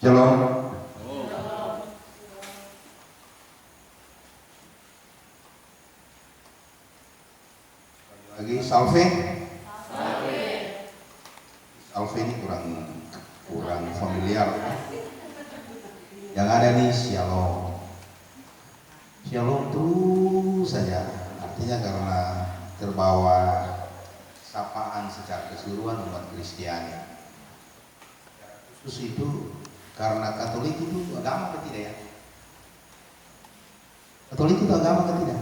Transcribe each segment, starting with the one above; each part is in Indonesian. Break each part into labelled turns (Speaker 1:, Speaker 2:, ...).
Speaker 1: Shalom. Lagi salve. Salve ini kurang familiar. Yang ada nih shalom. Shalom terus saja. Artinya karena terbawa sapaan secara keseluruhan umat Kristiani. Khusus itu karena Katolik itu agama atau tidak ya? Katolik itu agama atau tidak?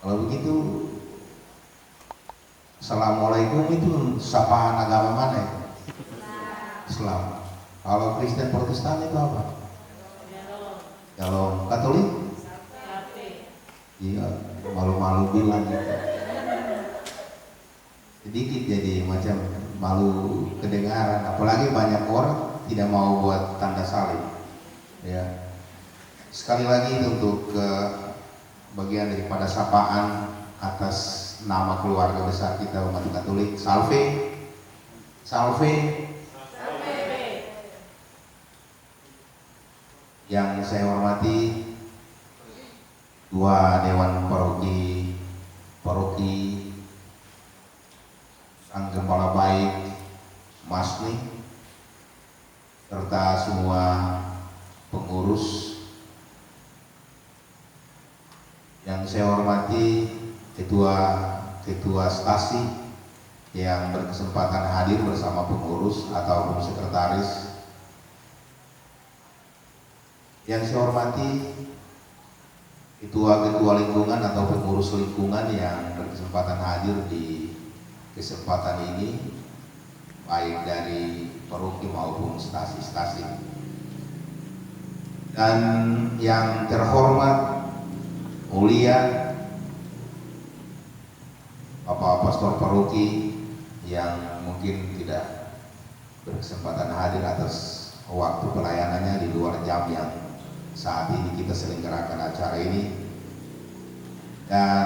Speaker 1: Kalau begitu, Assalamualaikum itu sapaan agama mana itu? Islam. Kalau Kristen Protestan itu apa? Kalau Katolik? Iya, malu-malu bilang gitu. Sedikit jadi macam malu kedengaran, apalagi banyak orang tidak mau buat tanda salib. Ya. Sekali lagi untuk bagian daripada sapaan atas nama keluarga besar kita umat Katolik, salve, salve. Yang saya hormati Dua Dewan Paroki Sang Gembala Baik Masni, serta semua pengurus. Yang saya hormati ketua stasi yang berkesempatan hadir bersama pengurus ataupun sekretaris. Yang saya hormati ketua lingkungan atau pengurus lingkungan yang berkesempatan hadir di kesempatan ini, baik dari paroki maupun stasi-stasi. Dan yang terhormat, mulia Bapak Pastor Paroki yang mungkin tidak berkesempatan hadir atas waktu pelayanannya di luar jam yang saat ini kita selenggarakan acara ini. Dan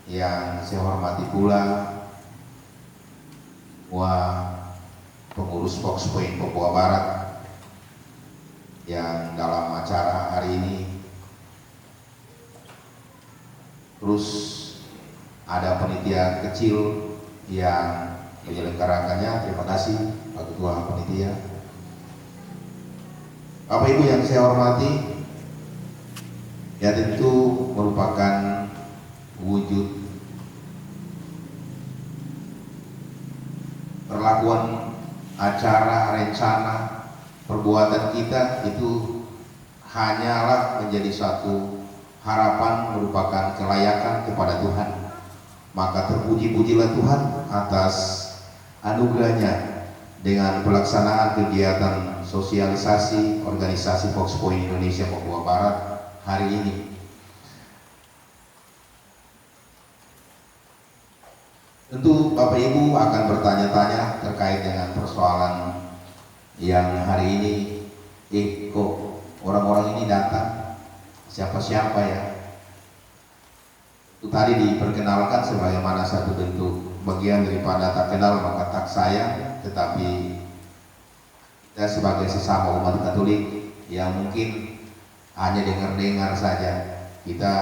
Speaker 1: yang saya hormati pula pengurus Fox Point Papua Barat yang dalam acara hari ini terus ada panitia kecil yang menyelenggarakannya. Terima kasih Pak Ketua Panitia. Bapak Ibu yang saya hormati, ya tentu merupakan wujud perlakuan acara, rencana, perbuatan kita itu hanyalah menjadi satu harapan, merupakan kelayakan kepada Tuhan. Maka terpuji-pujilah Tuhan atas anugerahnya dengan pelaksanaan kegiatan sosialisasi organisasi Fox Point Indonesia Papua Barat hari ini. Tentu Bapak Ibu akan bertanya-tanya terkait dengan persoalan yang hari ini, kok orang-orang ini datang, siapa-siapa ya? Itu tadi diperkenalkan sebagaimana satu bentuk bagian daripada tak kenal maka tak sayang, tetapi kita sebagai sesama umat Katolik yang mungkin hanya dengar-dengar saja, kita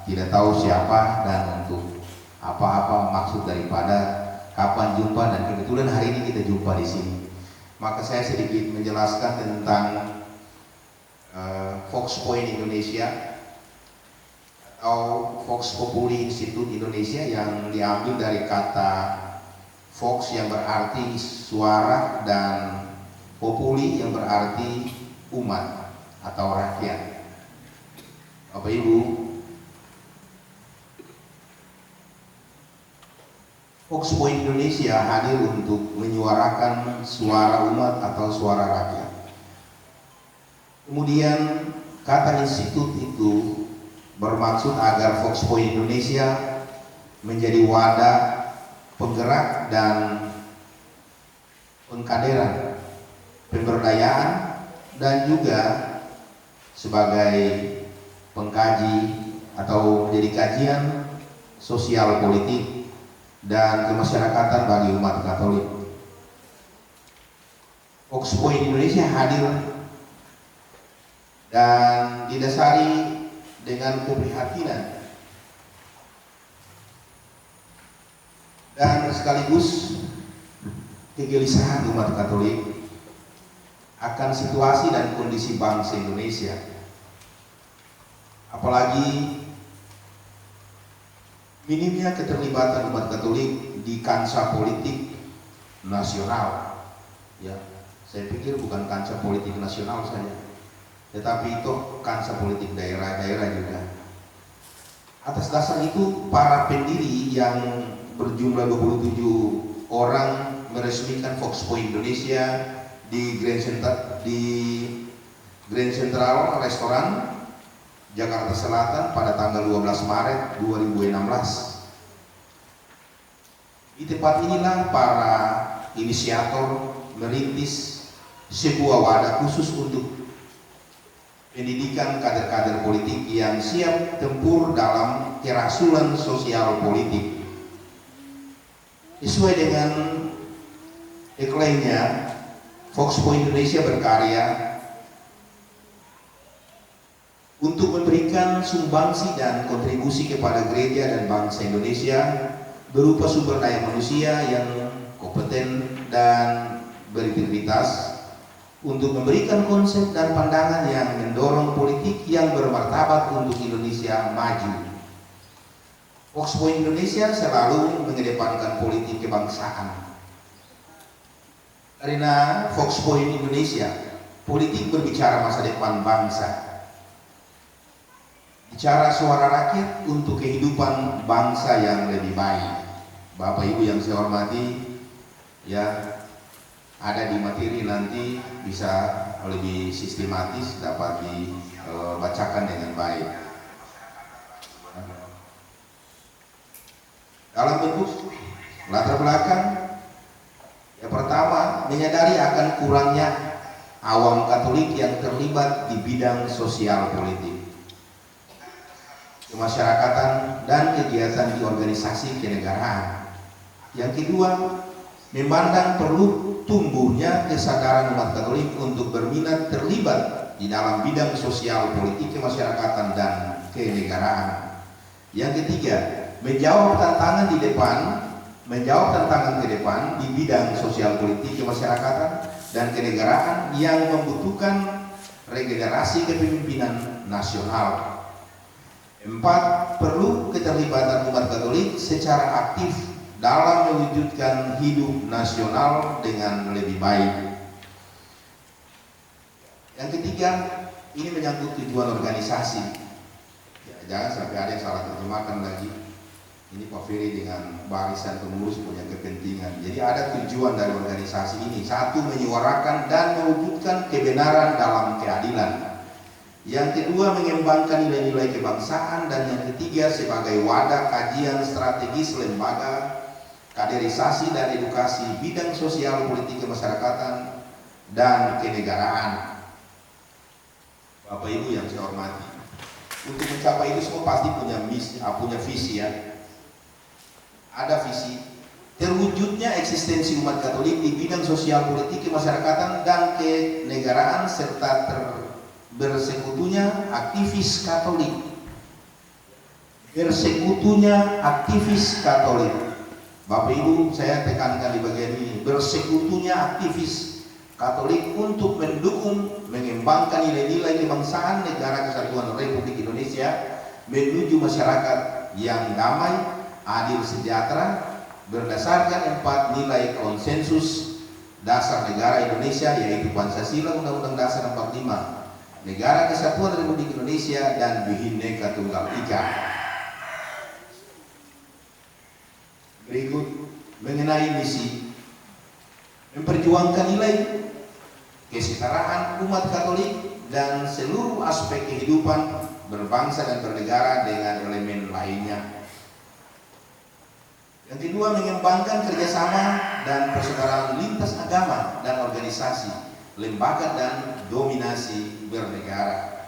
Speaker 1: tidak tahu siapa dan untuk apa-apa maksud daripada kapan jumpa, dan kebetulan hari ini kita jumpa di sini. Maka saya sedikit menjelaskan tentang Fox Point Indonesia atau Vox Populi Institute Indonesia yang diambil dari kata Vox yang berarti suara dan Populi yang berarti umat atau rakyat. Bapak Ibu, Fox Point Indonesia hadir untuk menyuarakan suara umat atau suara rakyat. Kemudian kata institut itu bermaksud agar Fox Point Indonesia menjadi wadah penggerak dan pengkaderan, pemberdayaan, dan juga sebagai pengkaji atau menjadi kajian sosial politik dan kemasyarakatan bagi umat Katolik. Foxpoint Indonesia hadir dan didasari dengan keprihatinan dan sekaligus kegelisahan umat Katolik akan situasi dan kondisi bangsa Indonesia, apalagi minimnya keterlibatan umat Katolik di kancah politik nasional. Ya, saya pikir bukan kancah politik nasional saja, tetapi itu kancah politik daerah-daerah juga. Atas dasar itu, para pendiri yang berjumlah 27 orang meresmikan Foxpoint Indonesia di Grand Central Restoran Jakarta Selatan pada tanggal 12 Maret 2016. Di tempat inilah para inisiator merintis sebuah wadah khusus untuk pendidikan kader-kader politik yang siap tempur dalam kerasulan sosial politik. Sesuai dengan iklannya, Foxpoint Indonesia berkarya untuk memberikan sumbangsi dan kontribusi kepada gereja dan bangsa Indonesia berupa sumber daya manusia yang kompeten dan berintegritas untuk memberikan konsep dan pandangan yang mendorong politik yang bermartabat untuk Indonesia maju. Foxpoint Indonesia selalu mengedepankan politik kebangsaan. Karena Foxpoint Indonesia, politik berbicara masa depan bangsa. Bicara suara rakyat untuk kehidupan bangsa yang lebih baik. Bapak Ibu yang saya hormati, ya ada di materi nanti bisa lebih sistematis dapat dibacakan dengan baik. Dalam bentuk latar belakang, yang pertama menyadari akan kurangnya awam Katolik yang terlibat di bidang sosial politik, kemasyarakatan dan kegiatan di organisasi kenegaraan. Yang kedua, memandang perlu tumbuhnya kesadaran umat Katolik untuk berminat terlibat di dalam bidang sosial politik kemasyarakatan dan kenegaraan. Yang ketiga, menjawab tantangan ke depan di bidang sosial politik kemasyarakatan dan kenegaraan yang membutuhkan regenerasi kepemimpinan nasional. 4. Perlu keterlibatan umat Katolik secara aktif dalam mewujudkan hidup nasional dengan lebih baik. Yang ketiga, ini menyangkut tujuan organisasi. Ya, jangan sampai ada yang salah terjemahkan lagi. Ini Pak Ferry dengan barisan pengurus punya kepentingan. Jadi ada tujuan dari organisasi ini. 1. Menyuarakan dan mewujudkan kebenaran dalam keadilan. Yang kedua, mengembangkan nilai-nilai kebangsaan. Dan yang ketiga, sebagai wadah kajian strategis lembaga kaderisasi dan edukasi bidang sosial politik kemasyarakatan dan kenegaraan. Bapak Ibu yang saya hormati, untuk mencapai itu semua pasti punya visi ya. Ada visi terwujudnya eksistensi umat Katolik di bidang sosial politik kemasyarakatan dan kenegaraan serta bersekutunya aktivis Katolik. Bapak Ibu, saya tekankan di bagian ini, bersekutunya aktivis Katolik untuk mendukung, mengembangkan nilai-nilai kebangsaan negara kesatuan Republik Indonesia menuju masyarakat yang damai, adil, sejahtera, berdasarkan 4 nilai konsensus dasar negara Indonesia, yaitu Pancasila, Undang-Undang Dasar 45, Negara Kesatuan Republik Indonesia, dan Bhinneka Tunggal Ika. Berikut mengenai misi, memperjuangkan nilai kesetaraan umat Katolik dan seluruh aspek kehidupan berbangsa dan bernegara dengan elemen lainnya. Yang kedua, mengembangkan kerjasama dan persaudaraan lintas agama dan organisasi, lembaga dan dominasi bernegara.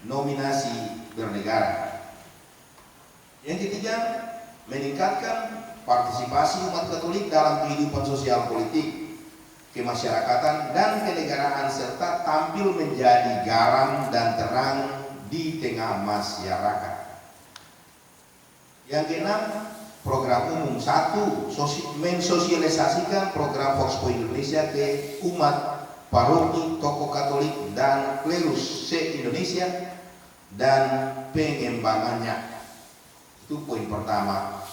Speaker 1: Denominasi bernegara. Yang ketiga, meningkatkan partisipasi umat Katolik dalam kehidupan sosial politik, kemasyarakatan, dan kenegaraan, serta tampil menjadi garam dan terang di tengah masyarakat. Yang keenam, program umum. 1. Mensosialisasikan program Foxpo Indonesia ke umat, paroki, tokoh Katolik, dan klerus se-Indonesia, dan pengembangannya. Itu poin pertama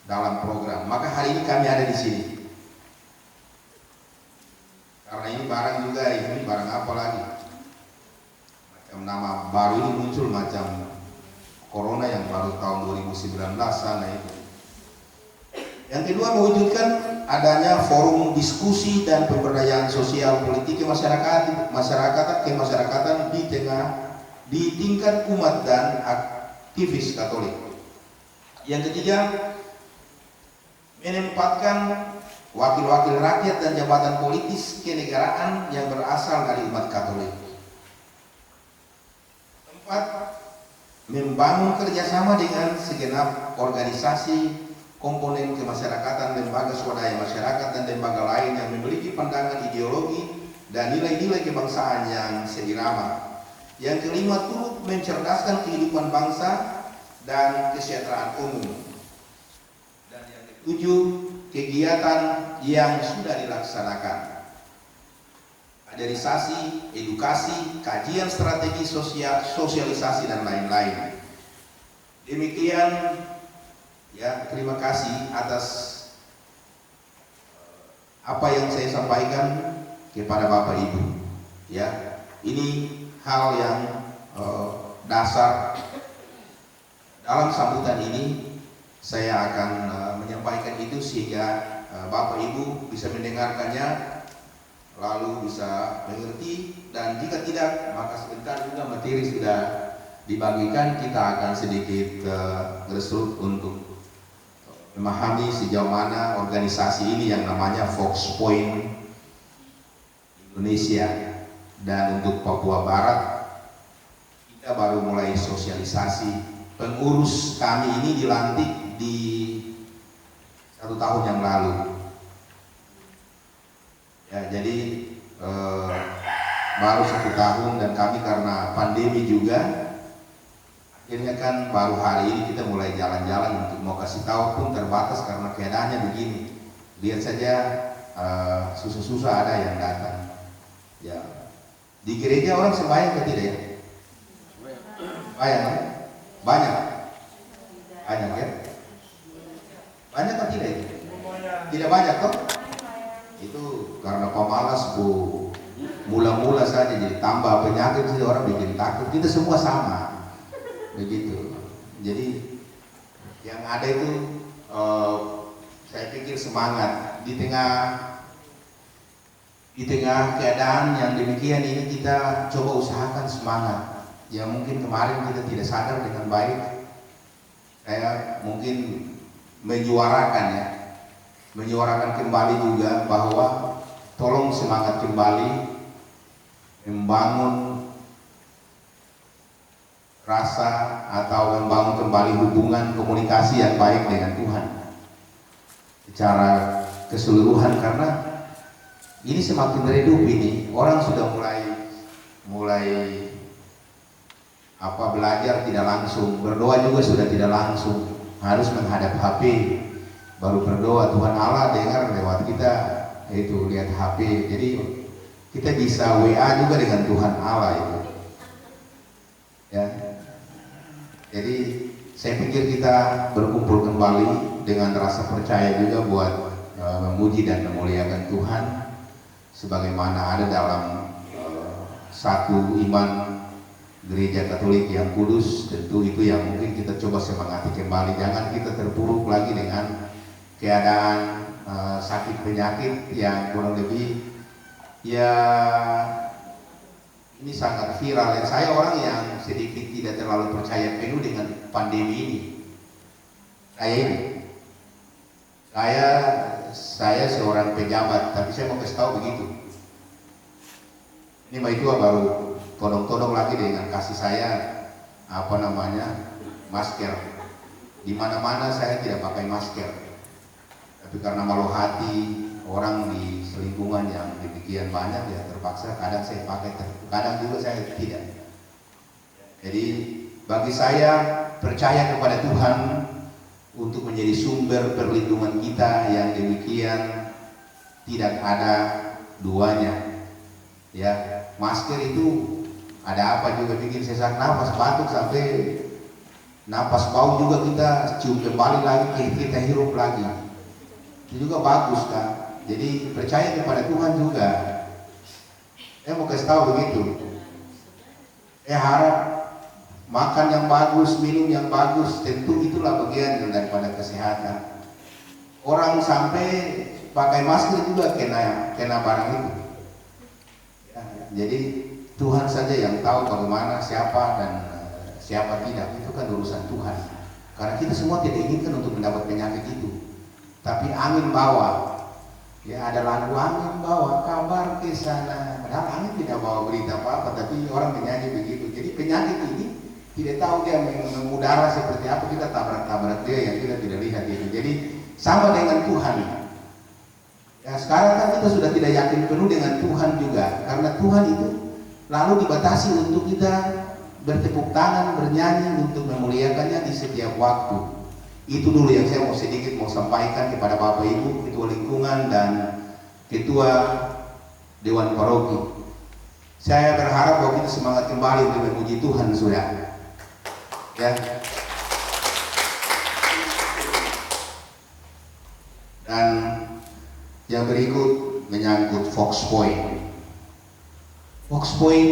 Speaker 1: dalam program. Maka hari ini kami ada di sini. Karena ini barang juga, ini barang apa lagi? Macam nama baru ini muncul macam Corona yang baru tahun 2019 sana itu. Yang kedua, mewujudkan adanya forum diskusi dan pemberdayaan sosial politik kemasyarakatan di tingkat umat dan aktivis Katolik. Yang ketiga, menempatkan wakil-wakil rakyat dan jabatan politis kenegaraan yang berasal dari umat Katolik. 4. Membangun kerjasama dengan segenap organisasi, komponen kemasyarakatan, lembaga swadaya masyarakat, dan lembaga lain yang memiliki pandangan ideologi dan nilai-nilai kebangsaan yang seirama. Yang kelima, turut mencerdaskan kehidupan bangsa dan kesejahteraan umum. Dan yang ketujuh, kegiatan yang sudah dilaksanakan, kaderisasi, edukasi, kajian strategi sosialisasi, dan lain-lain. Demikian, ya, terima kasih atas apa yang saya sampaikan kepada Bapak Ibu. Ya, ini hal yang dasar. Dalam sambutan ini saya akan menyampaikan itu sehingga Bapak Ibu bisa mendengarkannya, lalu bisa mengerti, dan jika tidak, maka sebentar juga materi sudah dibagikan, kita akan sedikit result untuk memahami sejauh mana organisasi ini yang namanya Fox Point Indonesia. Dan untuk Papua Barat, kita baru mulai sosialisasi. Pengurus kami ini dilantik di 1 tahun yang lalu. Ya, jadi baru 1 tahun, dan kami karena pandemi juga, akhirnya kan baru hari ini kita mulai jalan-jalan untuk mau kasih tahu pun terbatas karena keadaannya begini. Lihat saja, susah-susah ada yang datang. Ya, di gereja orang sembahyang atau tidak ya? Banyak, banyak, banyak ya. Banyak atau tidak itu? Tidak banyak toh? Itu karena pemalas Bu, mula-mula saja jadi tambah penyakit, jadi orang bikin takut. Kita semua sama, begitu. Jadi yang ada itu saya pikir semangat di tengah keadaan yang demikian ini, kita coba usahakan semangat. Ya, mungkin kemarin kita tidak sadar dengan baik. Saya mungkin menyuarakan kembali juga bahwa tolong semangat kembali membangun rasa atau membangun kembali hubungan komunikasi yang baik dengan Tuhan secara keseluruhan, karena ini semakin redup ini. Orang sudah mulai belajar tidak langsung, berdoa juga sudah tidak langsung, harus menghadap HP baru berdoa. Tuhan Allah dengar lewat kita itu lihat HP. Jadi kita bisa WA juga dengan Tuhan Allah itu. Ya. Jadi saya pikir kita berkumpul kembali dengan rasa percaya juga buat memuji dan memuliakan Tuhan sebagaimana ada dalam satu iman Gereja Katolik yang kudus. Tentu itu yang mungkin kita coba semangati kembali. Jangan kita terpuruk lagi dengan keadaan sakit penyakit yang kurang lebih ya ini sangat viral. Dan saya orang yang sedikit tidak terlalu percaya penuh dengan pandemi ini. Saya seorang pejabat, tapi saya mau kasih tahu begitu. Ini Mbak Itua baru todong-todong lagi dengan kasih saya masker. Di mana-mana saya tidak pakai masker. Tapi karena malu hati orang di selingkungan yang demikian banyak, ya terpaksa kadang saya pakai, kadang juga saya tidak. Jadi bagi saya percaya kepada Tuhan untuk menjadi sumber perlindungan kita yang demikian tidak ada duanya. Ya, masker itu ada apa juga bikin sesak nafas, batuk sampai napas bau juga kita cium kembali lagi, kita hirup lagi. Itu juga bagus kan. Jadi percaya kepada Tuhan juga. Mau kasih tahu begitu. Harap makan yang bagus, minum yang bagus, tentu itulah bagian daripada kesehatan. Orang sampai pakai masker juga kena barang itu. Ya, jadi Tuhan saja yang tahu bagaimana siapa dan siapa tidak, itu kan urusan Tuhan. Karena kita semua tidak inginkan untuk mendapat penyakit itu. Tapi angin bawa, ya ada lagu angin bawa kabar ke sana. Padahal angin tidak bawa berita apa-apa, tapi orang menyanyi begitu. Jadi penyakit ini tidak tahu dia mengudara seperti apa, kita tabrak-tabrak dia yang kita tidak lihat itu. Jadi sama dengan Tuhan. Ya, sekarang kan kita sudah tidak yakin penuh dengan Tuhan juga, karena Tuhan itu lalu dibatasi untuk kita bertepuk tangan, bernyanyi untuk memuliakannya di setiap waktu. Itu dulu yang saya sedikit mau sampaikan kepada Bapak Ibu, Ketua Lingkungan dan Ketua Dewan Paroki. Saya berharap bahwa kita semangat kembali untuk memuji Tuhan, sudah. Ya. Dan yang berikut menyangkut Fox Point. Fox Point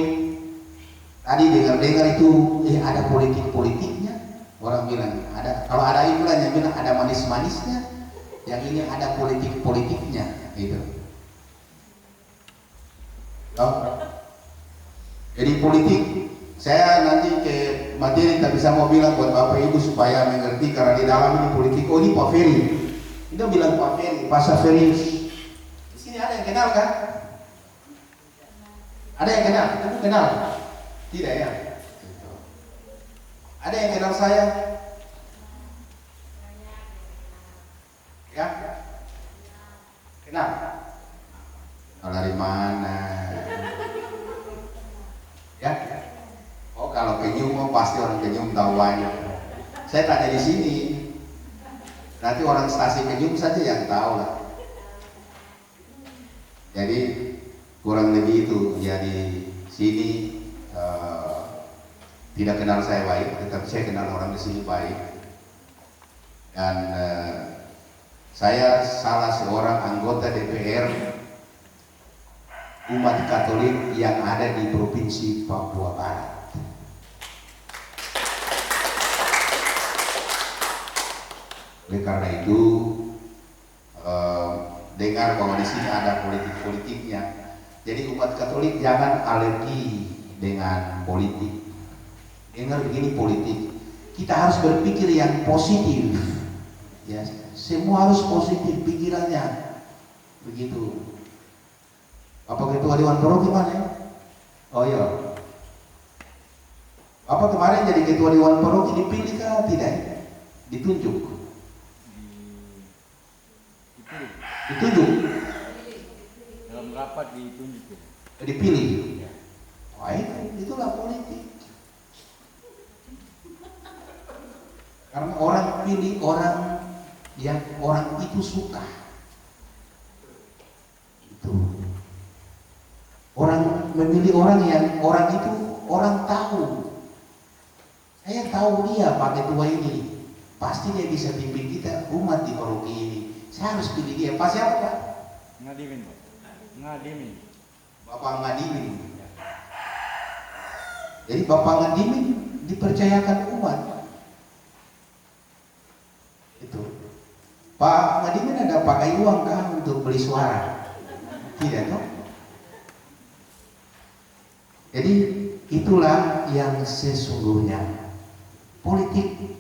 Speaker 1: tadi dengar-dengar itu ada politik-politiknya. Orang bilang ada, kalau ada iklan yang bilang ada manis-manisnya, yang ini ada politik-politiknya, gitu. Jadi politik, saya nanti ke materi tak bisa mau bilang buat Bapak Ibu supaya mengerti, karena di dalam ini politik. Oh, ini Pak Ferry, kita bilang Pak Ferry, Pak Saferius. Di sini ada yang kenal kan? Ada yang kenal? Kamu kenal? Tidak ya? Ada yang kenal saya? Ya? Kenal? Kenal dari mana? Ya? Oh, kalau Kenyum pasti orang Kenyum tahu banyak. Saya tanya di sini, nanti orang stasi Kenyum saja yang tahu lah. Jadi kurang lebih itu. Jadi sini tidak kenal saya baik, tetapi saya kenal orang di sini baik. Dan saya salah seorang anggota DPR umat Katolik yang ada di Provinsi Papua Barat. Oleh karena itu, dengar bahwa di sini ada politik-politiknya. Jadi umat Katolik jangan alergi dengan politik. Dengar begini politik, kita harus berpikir yang positif. Ya, semua harus positif pikirannya. Begitu. Bapak Ketua Dewan Paroki mana ya? Oh iya. Bapak kemarin jadi Ketua Dewan Paroki dipilih kah tidak? Ditunjuk. Ditunjuk.
Speaker 2: Dalam rapat ditunjuk.
Speaker 1: Dipilih. Wah, itulah politik. Karena orang pilih orang yang orang itu suka. Itu. Orang memilih orang yang orang itu orang tahu. Saya tahu dia Pak Ketua ini. Pasti dia bisa pimpin kita umat di paroki ini. Saya harus pilih dia. Pak siapa Pak?
Speaker 2: Ngadimin. Ngadimin.
Speaker 1: Bapak Ngadimin. Jadi Bapak Ngadimin dipercayakan umat. Itu. Pak Ngadimin ada pakai uang kan untuk beli suara? Tidak toh? Jadi itulah yang sesungguhnya. Politik,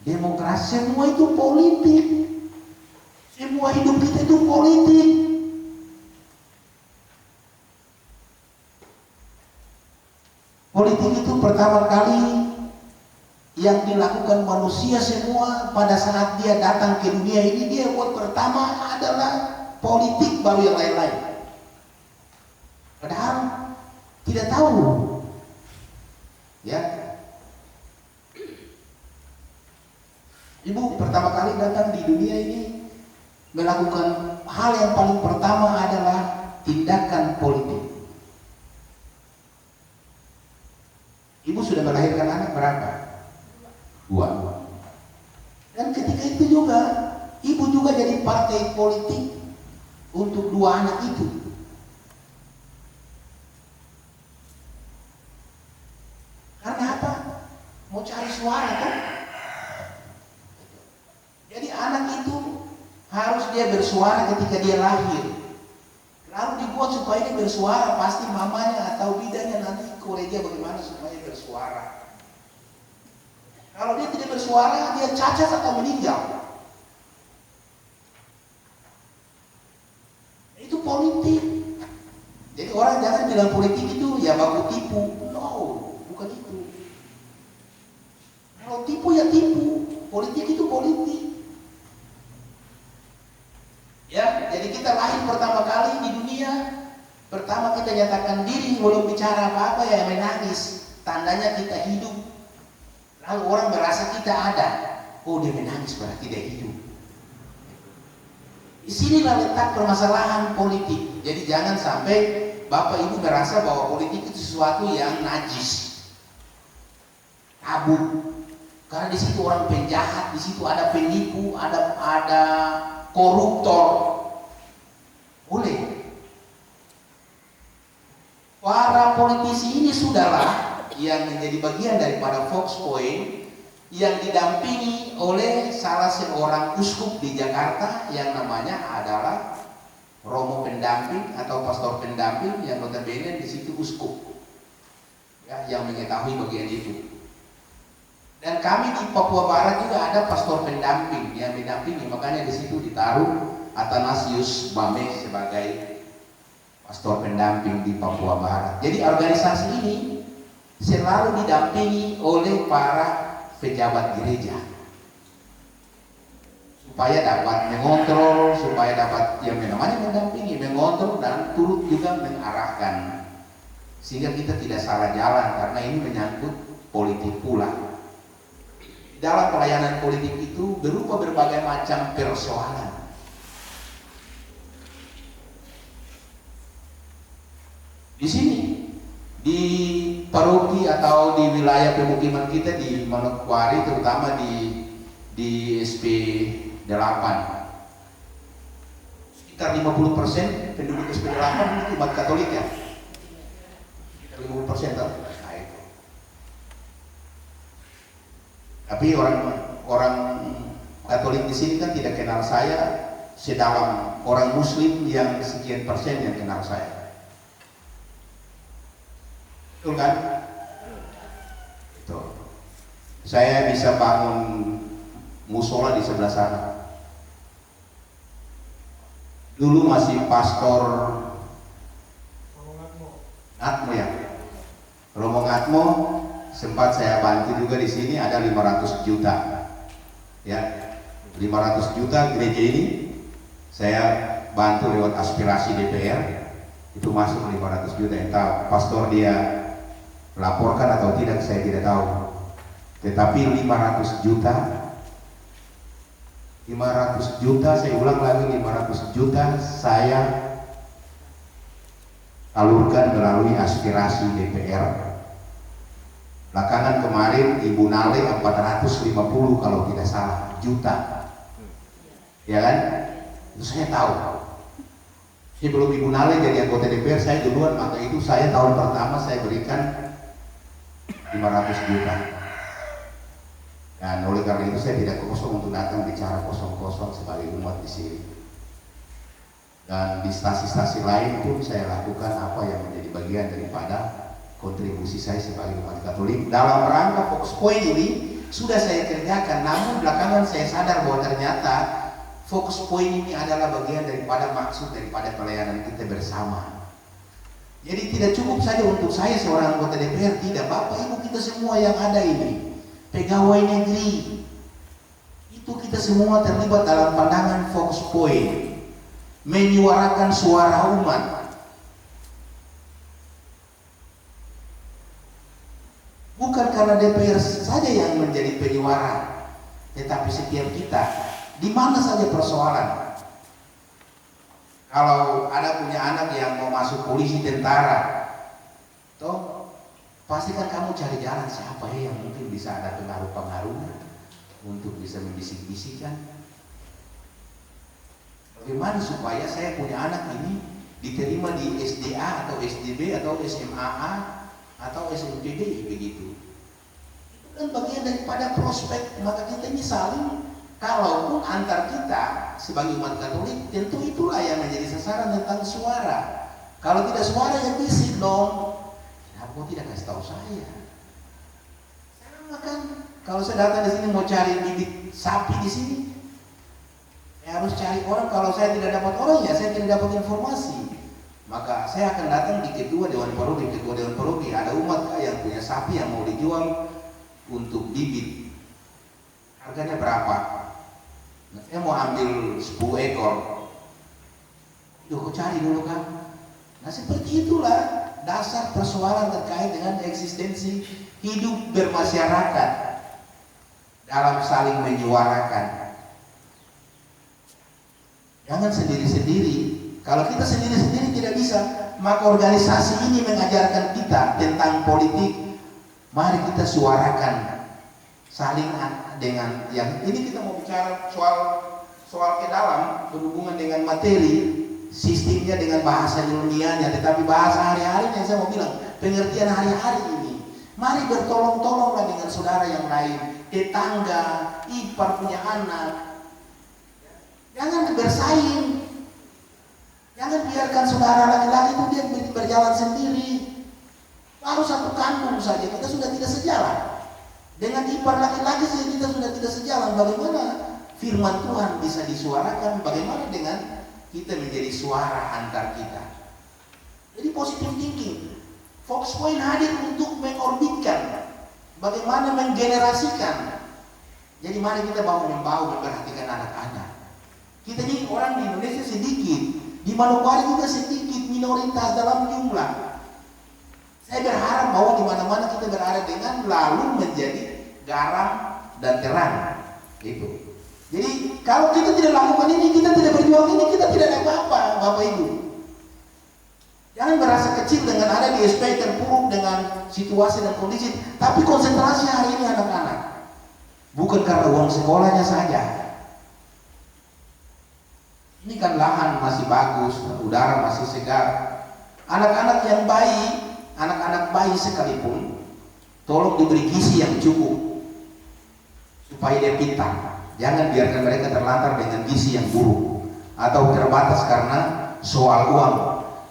Speaker 1: demokrasi, semua itu politik. Semua hidup kita itu politik. Politik itu pertama kali
Speaker 3: yang dilakukan manusia semua pada saat dia datang ke dunia ini, dia buat pertama adalah politik, baru yang lain-lain. Padahal tidak tahu, ya. Ibu pertama kali datang di dunia ini melakukan hal yang paling pertama adalah tindakan politik. Ibu sudah melahirkan anak berapa? 2. Dan ketika itu juga ibu juga jadi partai politik untuk 2 anak itu. Karena apa? Mau cari suara kan? Jadi anak itu harus dia bersuara ketika dia lahir. Lalu dibuat supaya dia bersuara, pasti mamanya atau bidannya nanti koreja bagaimana supaya bersuara. Kalau dia tidak bersuara, dia cacat atau meninggal. Itu politik. Jadi orang jangan bilang politik itu ya baku tipu. No, bukan itu. Kalau tipu ya tipu. Politik itu politik. Ya, jadi kita lahir pertama kali di dunia, pertama kita nyatakan diri, belum bicara apa-apa ya menangis. Tandanya kita hidup. Lalu orang merasa kita ada. Oh, dia menangis berarti dia hidup. Di sinilah letak permasalahan politik. Jadi jangan sampai Bapak Ibu merasa bahwa politik itu sesuatu yang najis, tabu. Karena di situ orang penjahat, di situ ada penipu, ada koruptor. Boleh. Para politisi ini sudahlah yang menjadi bagian daripada Fox Point, yang didampingi oleh salah seorang uskup di Jakarta yang namanya adalah Romo pendamping atau pastor pendamping, yang notabene di situ uskup, ya, yang mengetahui bagian itu. Dan kami di Papua Barat juga ada pastor pendamping yang mendampingi, makanya di situ ditaruh Athanasius Bame sebagai pastor pendamping di Papua Barat. Jadi organisasi ini selalu didampingi oleh para pejabat gereja supaya dapat mengontrol, supaya dapat yang namanya mendampingi, mengontrol dan turut juga mengarahkan, sehingga kita tidak salah jalan, karena ini menyangkut politik pula. Dalam pelayanan politik itu berupa berbagai macam persoalan. Di sini, di paroki atau di wilayah pemukiman kita di Manokwari, terutama di SP 8, sekitar 50% penduduk SP 8 itu umat Katolik, ya. Sekitar 50% tahu. Nah, itu. Tapi orang Katolik di sini kan tidak kenal saya sedalam orang Muslim yang sekian persen yang kenal saya. Betul kan? Itu. Saya bisa bangun musola di sebelah sana. Dulu masih pastor Atmo, ya. Romo Atmo sempat saya bantu juga di sini, ada 500 juta. Ya. 500 juta gereja ini saya bantu lewat aspirasi DPR. Itu masuk 500 juta. Entah pastor dia laporkan atau tidak, saya tidak tahu. Tetapi 500 juta, saya ulang lagi, 500 juta saya salurkan melalui aspirasi DPR. Belakangan kemarin Ibu Nale 450 kalau tidak salah juta, ya kan? Itu saya tahu. Sebelum Ibu Nale jadi anggota DPR, saya duluan, maka itu saya tahun pertama saya berikan 500 juta. Dan oleh karena itu saya tidak kosong untuk datang bicara kosong-kosong sebagai umat di sini. Dan di stasi-stasi lain pun saya lakukan apa yang menjadi bagian daripada kontribusi saya sebagai umat Katolik. Dalam rangka Fox Point ini sudah saya kerjakan, namun belakangan saya sadar bahwa ternyata Fox Point ini adalah bagian daripada maksud daripada pelayanan kita bersama. Jadi tidak cukup saja untuk saya seorang anggota DPR, tidak. Bapak Ibu kita semua yang ada ini pegawai negeri. Itu kita semua terlibat dalam pandangan Fox Point, menyuarakan suara umat. Bukan karena DPR saja yang menjadi penyuara, tetapi setiap kita, di mana saja persoalan. Kalau ada punya anak yang mau masuk polisi, tentara, toh pasti kan kamu cari jalan siapa yang mungkin bisa ada pengaruh-pengaruhnya untuk bisa membisik-bisikkan. Bagaimana supaya saya punya anak ini diterima di SDA atau SDB atau SMAA atau SMPB begitu. Itu kan bagian daripada prospek. Maka kita ini saling, kalaupun antar kita sebagai umat Katolik, tentu itulah yang menjadi sasaran tentang suara. Kalau tidak suara ya bisik dong. Kenapa kau tidak kasih tahu saya? Sama kan, kalau saya datang di sini mau cari bibit sapi di sini, saya harus cari orang. Kalau saya tidak dapat orang, ya saya tidak dapat informasi. Maka saya akan datang di ketua Dewan Paroki, ada umat yang punya sapi yang mau dijual untuk bibit. Harganya berapa? Nah, saya mau ambil 10 ekor. Yuk kau cari dulu kan. Nah seperti itulah dasar persoalan terkait dengan eksistensi hidup bermasyarakat dalam saling menyuarakan. Jangan sendiri-sendiri. Kalau kita sendiri-sendiri tidak bisa, maka organisasi ini mengajarkan kita tentang politik. Mari kita suarakan saling dengan yang ini. Kita mau bicara soal ke dalam berhubungan dengan materi, sistemnya dengan bahasa ilmiahnya, tetapi bahasa hari-hari yang saya mau bilang, pengertian hari-hari ini. Mari bertolong-tolonglah dengan saudara yang lain, tetangga, ipar punya anak. Jangan bersaing. Jangan biarkan saudara laki-laki itu dia berjalan sendiri. Baru satu kampung saja kita sudah tidak sejalan. Dengan ipar laki-laki saja kita sudah tidak sejalan. Bagaimana firman Tuhan bisa disuarakan? Bagaimana dengan kita menjadi suara antar kita? Jadi positive thinking. Fox Point hadir untuk mengorbitkan, bagaimana menggenerasikan. Jadi mari kita memperhatikan anak-anak. Kita ini orang di Indonesia sedikit, di Manokwari juga sedikit, minoritas dalam jumlah. Saya berharap bahwa di mana-mana kita berada dengan lalu menjadi garam dan terang. Itu. Jadi kalau kita tidak lakukan ini, kita tidak berjuang ini, kita tidak ada apa-apa, Bapak Ibu. Jangan merasa kecil dengan ada di SP terpuruk dengan situasi dan kondisi, tapi konsentrasi hari ini anak-anak. Bukan karena uang sekolahnya saja. Ini kan lahan masih bagus, udara masih segar. Anak-anak yang bayi, anak-anak bayi sekalipun, tolong diberi gizi yang cukup supaya dia pintar. Jangan biarkan mereka terlantar dengan gizi yang buruk atau terbatas karena soal uang.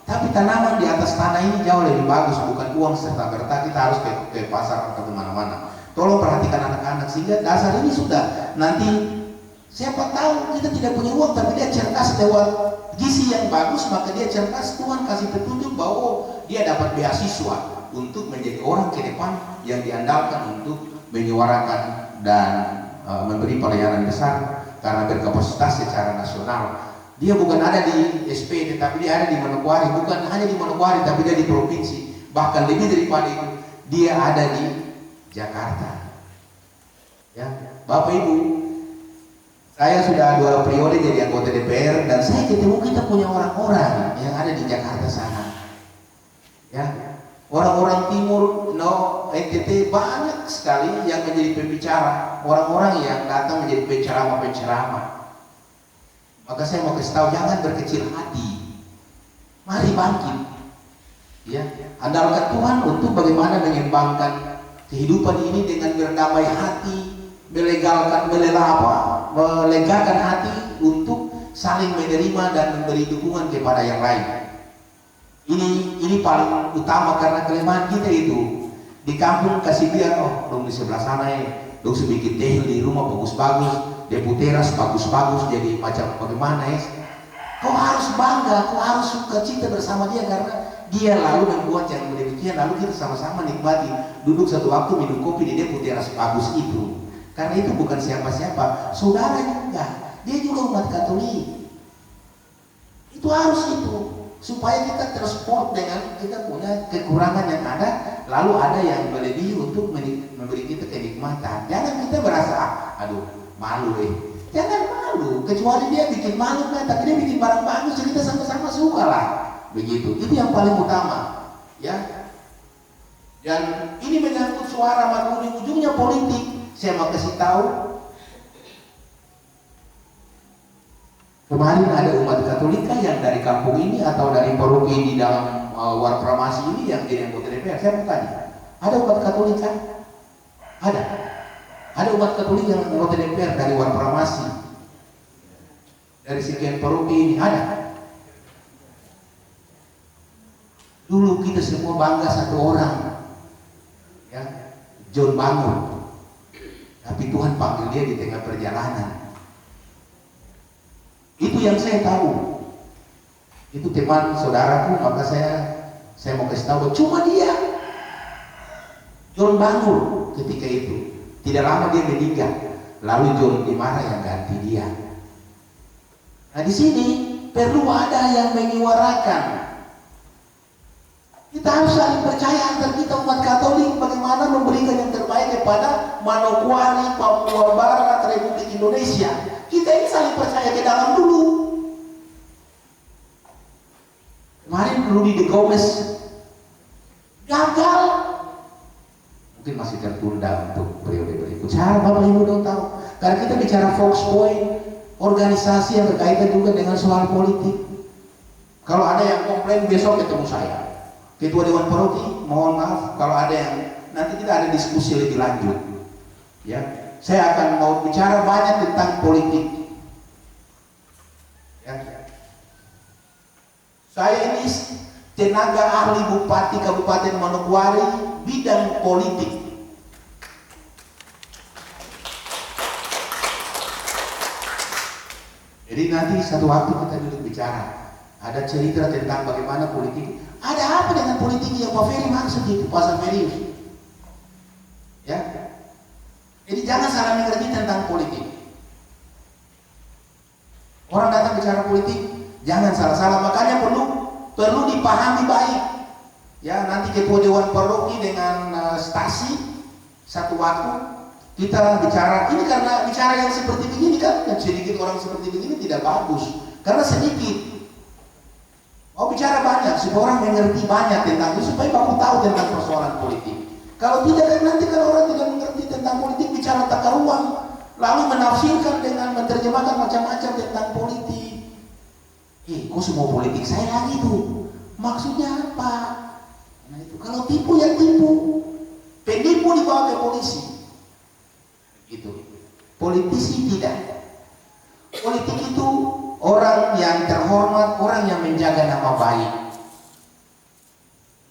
Speaker 3: Tapi tanaman di atas tanah ini jauh lebih bagus, bukan uang serta merta kita harus ke pasar atau kemana-mana. Tolong perhatikan anak-anak sehingga dasar ini sudah nanti. Siapa tahu kita tidak punya uang, tapi dia cerdas lewat gizi yang bagus, maka dia cerdas. Tuhan kasih petunjuk bahwa dia dapat beasiswa untuk menjadi orang ke depan yang diandalkan untuk menyuarakan dan memberi pelayanan besar karena berkapasitas secara nasional. Dia bukan ada di SP, tetapi dia ada di Manokwari. Bukan hanya di Manokwari, tapi dia di provinsi. Bahkan lebih daripada itu, dia ada di Jakarta. Ya, Bapak Ibu. Saya sudah 2 periode jadi anggota DPR dan saya ketemu kita punya orang-orang yang ada di Jakarta sana. Ya, orang-orang timur, NTT banyak sekali yang menjadi pembicara, orang-orang yang datang menjadi penceramah. Maka saya mau kasih tahu, jangan berkecil hati. Mari bangkit. Ya, andalkan Tuhan untuk bagaimana mengembangkan kehidupan ini dengan berdamai hati, melegakan hati untuk saling menerima dan memberi dukungan kepada yang lain. Ini paling utama karena kelemahan kita itu di kampung kasih biar dong di sebelah sana dong sedikit teh di rumah bagus-bagus, depo teras bagus-bagus, jadi macam bagaimana Kau harus bangga, kau harus suka cita bersama dia karena dia lalu membuat yang demikian, lalu kita sama-sama nikmati, duduk satu waktu minum kopi di Depo Teras bagus itu. Karena itu bukan siapa-siapa, saudara juga, dia juga umat Katolik. Itu harus itu, supaya kita transport dengan kita punya kekurangan yang ada, lalu ada yang melebihi untuk memberi kita kenikmatan. Jangan kita merasa, aduh malu jangan malu, kecuali dia bikin malu kan, tapi dia bikin barang bagus, jadi kita sama-sama suka lah. Begitu, itu yang paling utama, ya. Dan ini menyangkut suara maka ujung-ujungnya politik. Saya mau kasih tahu, kemarin ada umat Katolika yang dari kampung ini atau dari paroki di dalam Warpramasi ini yang jadi anggota DPR. Saya mau tanya, ada umat Katolika? Ada umat Katolik yang anggota DPR dari Warpramasi, dari sekian paroki ini ada. Dulu kita semua bangga satu orang, ya, John Bangun. Tapi Tuhan panggil dia di tengah perjalanan. Itu yang saya tahu. Itu teman saudaraku, maka saya mau kasih tahu. Cuma dia, John Bangun ketika itu. Tidak lama dia meninggal. Lalu John Dimara yang ganti dia. Nah di sini perlu ada yang menyuarakan. Kita harus saling percaya antar kita umat Katolik bagaimana memberikan yang terbaik kepada Manokwari, Papua Barat, Republik Indonesia. Kita ini saling percaya ke dalam dulu. Kemarin Rudy De Gomez gagal, mungkin masih tertunda untuk periode berikut. Cara Bapak Ibu dong tahu. Karena kita bicara Fox Point, organisasi yang berkaitan juga dengan soal politik. Kalau ada yang komplain besok ketemu saya. Ketua Dewan Paroki, mohon maaf kalau ada yang nanti kita ada diskusi lebih lanjut. Ya, saya akan mau bicara banyak tentang politik. Ya. Saya ini tenaga ahli Bupati Kabupaten Manokwari bidang politik. Jadi nanti satu waktu kita duduk bicara. Ada cerita tentang bagaimana politik. Ada apa dengan politik yang Pak Ferry maksud itu, Pak Ferry? Ya. Jadi jangan salah mengerti tentang politik. Orang datang bicara politik, jangan salah-salah. Makanya perlu dipahami baik. Ya, nanti ketua Dewan Paroki dengan stasi satu waktu kita bicara. Ini karena bicara yang seperti begini kan, yang sedikit orang seperti begini tidak bagus. Karena sedikit. Mau bicara banyak, supaya orang mengerti banyak tentang itu, supaya kamu tahu tentang persoalan politik. Kalau tidak kan nanti kalau orang tidak mengerti tentang politik, bicara tata ruang, lalu menafsirkan dengan menerjemahkan macam-macam tentang politik. Kok semua politik saya lagi tuh? Maksudnya apa? Nah itu, kalau tipu ya tipu. Penipu dibawa ke polisi. Gitu. Politisi tidak. Politik itu orang yang terhormat, orang yang menjaga nama baik.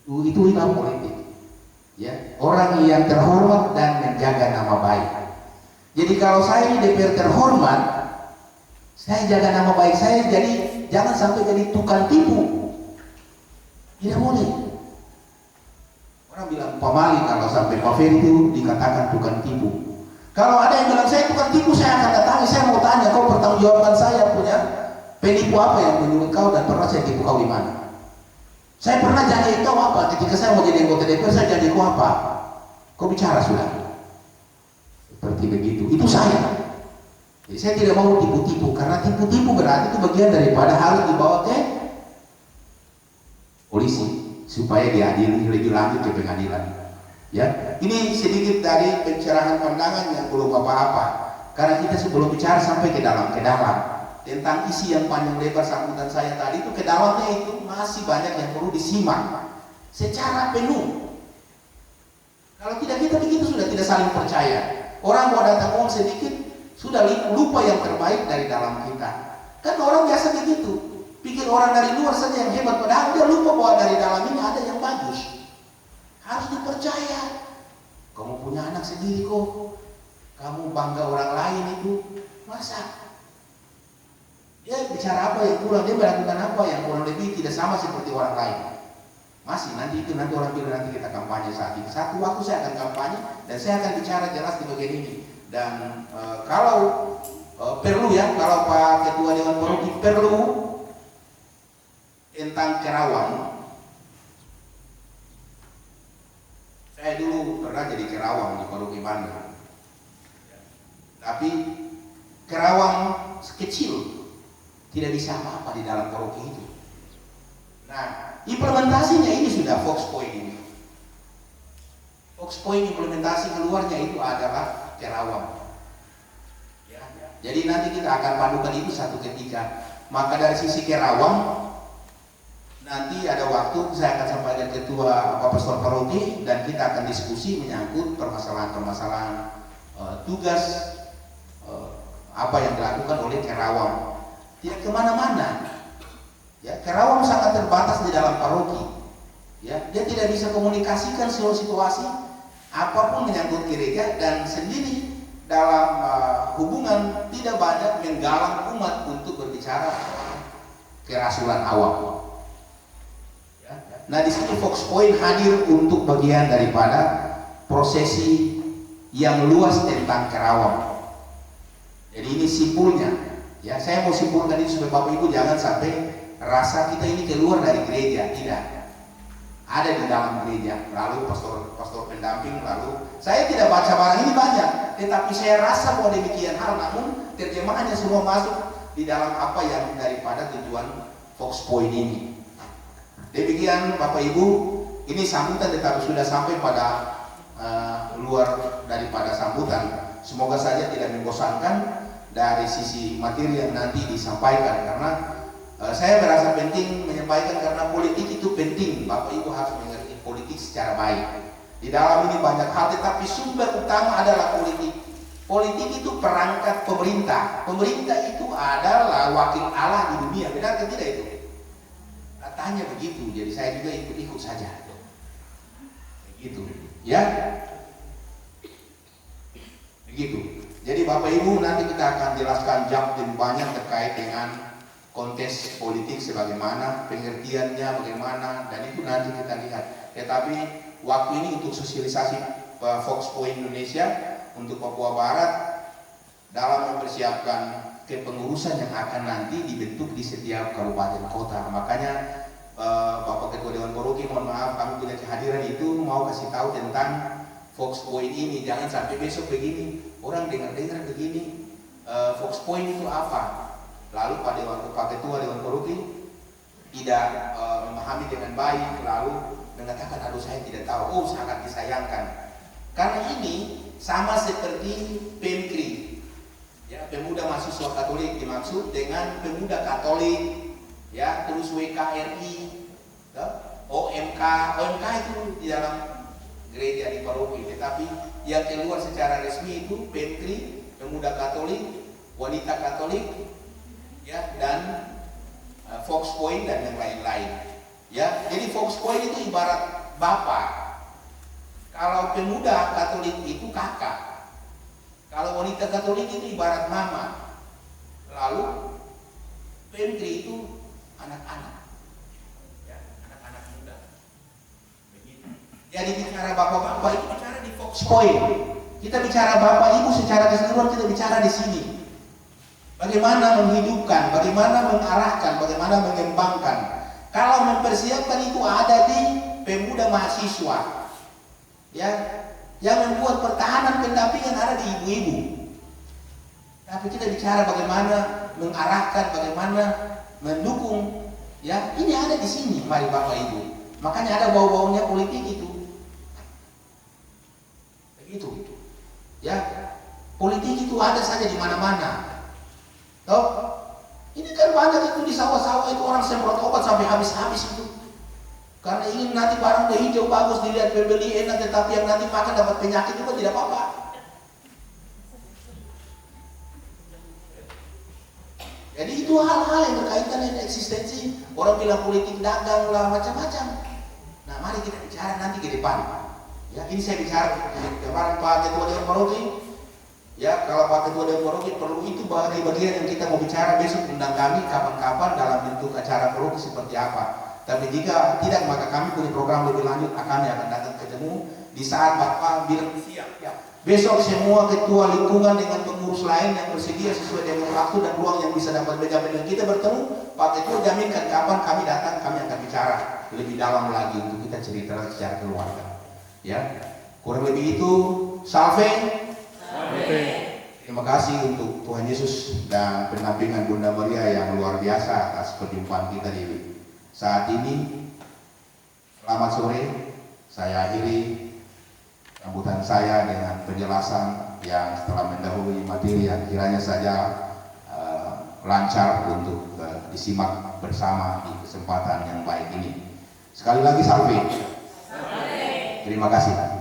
Speaker 3: Itu politik. Ya, orang yang terhormat dan menjaga nama baik. Jadi kalau saya di DPR terhormat, saya jaga nama baik saya, jadi jangan sampai jadi tukang tipu. Tidak boleh. Orang bilang Pak Mali kalau sampai Pak Ferry itu dikatakan tukang tipu. Kalau ada yang bilang saya tukang tipu, saya akan datangi, saya mau tanya, kau pertanggungjawabkan saya punya penipu apa yang menyuruh kau dan pernah saya tipu kau di mana? Saya pernah janji kau apa? Ketika saya mau jadi anggota DPR, saya janji kau apa? Kau bicara sudah. Seperti begitu. Itu saya. Jadi saya tidak mau tipu-tipu, karena tipu-tipu berarti itu bagian daripada harus dibawa ke polisi supaya diadili lebih lanjut ke pengadilan. Ya, ini sedikit dari pencerahan pandangan yang belum apa-apa. Karena kita sebelum bicara sampai ke dalam tentang isi yang panjang lebar sambutan saya tadi itu, ke dalamnya itu masih banyak yang perlu disimak secara penuh. Kalau tidak kita begitu sudah tidak saling percaya. Orang mau datang sedikit sudah lupa yang terbaik dari dalam kita. Kan orang biasa begitu. Pikir orang dari luar saja yang hebat, padahal dia lupa bahwa dari dalam ini ada yang bagus. Harus dipercaya. Kamu punya anak sendiri kok, kamu bangga orang lain itu, masa? Dia bicara apa yang kurang, dia melakukan apa yang kurang lebih tidak sama seperti orang lain. Masih nanti orang bilang nanti kita kampanye saat ini. Satu waktu saya akan kampanye dan saya akan bicara jelas di bagian ini. Dan kalau perlu ya, kalau Pak Ketua Dewan Paroki perlu tentang Kerawang. Saya dulu pernah jadi Kerawang di Paroki Bandung. Tapi Kerawang kecil, tidak bisa apa-apa di dalam paroki itu. Nah, implementasinya ini sudah Fox Point ini. Fox Point implementasi keluarnya itu adalah Kerawang. Ya. Jadi nanti kita akan padukan itu satu ketika. Maka dari sisi Kerawang, nanti ada waktu saya akan sampaikan ketua pastor paroki dan kita akan diskusi menyangkut permasalahan-permasalahan tugas apa yang dilakukan oleh Kerawang. Tidak kemana-mana. Ya, Kerawang sangat terbatas di dalam paroki. Ya, dia tidak bisa komunikasikan seluruh situasi apapun menyangkut gereja dan sendiri dalam hubungan tidak banyak menggalang umat untuk berbicara kerasulan awam. Ya. Nah, di sini Fox Point hadir untuk bagian daripada prosesi yang luas tentang Kerawang. Jadi ini simpulnya, ya saya mau simpulkan ini supaya Bapak Ibu jangan sampai rasa kita ini keluar dari gereja, tidak. Ada di dalam gereja, lalu pastor pendamping, lalu saya tidak baca barang ini banyak, tetapi saya rasa bahwa demikian hal, namun terjemahannya semua masuk di dalam apa yang daripada tujuan Fox Point ini. Demikian Bapak Ibu, ini sambutan tetapi sudah sampai pada luar daripada sambutan. Semoga saja tidak membosankan dari sisi materi yang nanti disampaikan, karena saya merasa penting menyampaikan karena politik itu penting. Bapak Ibu harus mengerti politik secara baik. Di dalam ini banyak hal, tetapi sumber utama adalah politik. Politik itu perangkat pemerintah. Pemerintah itu adalah wakil Allah di dunia. Benar atau tidak itu? Katanya begitu. Jadi saya juga ikut-ikut saja. Begitu. Ya. Begitu. Jadi Bapak Ibu nanti kita akan jelaskan jam lebih banyak terkait dengan konteks politik sebagaimana, pengertiannya bagaimana, dan itu nanti kita lihat. Tetapi waktu ini untuk sosialisasi Fox Point Indonesia untuk Papua Barat dalam mempersiapkan kepengurusan yang akan nanti dibentuk di setiap kabupaten kota. Makanya Bapak Ketua Dewan Paroki, mohon maaf kami punya kehadiran itu mau kasih tahu tentang Fox Point ini. Jangan sampai besok begini orang dengar begini, Fox Point itu apa? Lalu Pak Ketua Dewan Paroki tidak memahami dengan baik, lalu mengatakan aduh saya tidak tahu. Oh, sangat disayangkan. Karena ini sama seperti PMKRI, ya, Pemuda Mahasiswa Katolik dimaksud dengan Pemuda Katolik, ya, terus WKRI, ya, OMK itu di dalam gereja di paroki, tetapi yang keluar secara resmi itu PMKRI, Pemuda Katolik, Wanita Katolik, ya, dan Fox Point dan yang lain-lain. Ya, jadi Fox Point itu ibarat bapak. Kalau pemuda Katolik itu kakak. Kalau wanita Katolik itu ibarat mama. Lalu PMKRI itu anak-anak. Ya, anak-anak muda. Begitu. Jadi bicara bapak-bapak itu bicara di Fox Point. Kita bicara bapak ibu secara keseluruhan, kita bicara di sini. Bagaimana menghidupkan, bagaimana mengarahkan, bagaimana mengembangkan. Kalau mempersiapkan itu ada di pemuda mahasiswa, ya, yang membuat pertahanan pendampingan ada di ibu-ibu. Tapi kita bicara bagaimana mengarahkan, bagaimana mendukung, ya, ini ada di sini, mari Bapak Ibu. Makanya ada bau-baunya politik itu. Begitu, ya, politik itu ada saja di mana-mana. Toh, ini kan banyak itu di sawah-sawah itu orang semprot obat sampai habis-habis itu. Karena ingin nanti barang udah hijau bagus dilihat pembeli enak, tetapi yang nanti makan dapat penyakit juga tidak apa-apa. Jadi itu hal-hal yang berkaitan dengan eksistensi. Orang bilang politik dagang lah macam-macam. Nah, mari kita bicara nanti ke depan. Ya, ini saya bicara kemarin Pak Ketua Dewan Paroki. Ya, kalau Pak Ketua Dewan Paroki perlu itu bagian yang kita mau bicara besok, undang kami kapan-kapan dalam bentuk acara paroki seperti apa. Tapi jika tidak, maka kami punya program lebih lanjut, kami akan datang ketemu di saat Bapak bilang siap. Besok semua ketua lingkungan dengan pengurus lain yang bersedia sesuai dengan waktu dan ruang yang bisa dapat berjabat dengan kita bertemu, Pak Ketua jaminkan kapan kami datang, kami akan bicara lebih dalam lagi untuk kita cerita secara keluarga. Ya, kurang lebih itu. Salve. Terima kasih untuk Tuhan Yesus dan pendampingan Bunda Maria yang luar biasa atas perjumpaan kita di saat ini. Selamat sore. Saya akhiri sambutan saya dengan penjelasan yang setelah mendahului materi yang kiranya saja lancar untuk disimak bersama di kesempatan yang baik ini. Sekali lagi salve. Terima kasih.